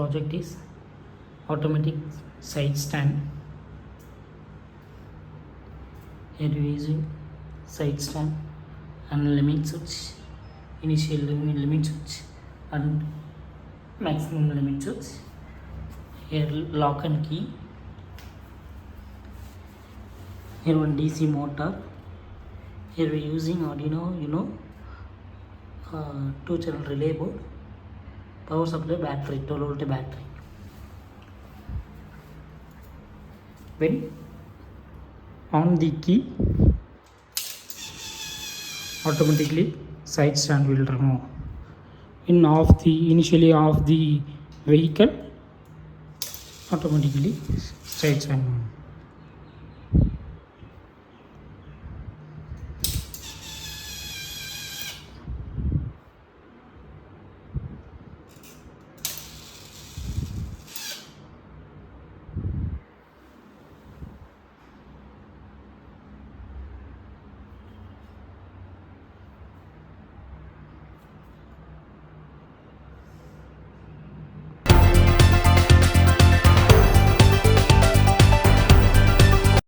project is automatic side stand. Here we are using side stand and limit switch, initial limit switch and maximum limit switch. Here lock and key. Here one DC motor. Here we are using Arduino, 2-channel relay board, power supply, battery, 12-volt battery. When on the key, automatically side stand will remove. Initially off the vehicle, automatically side stand.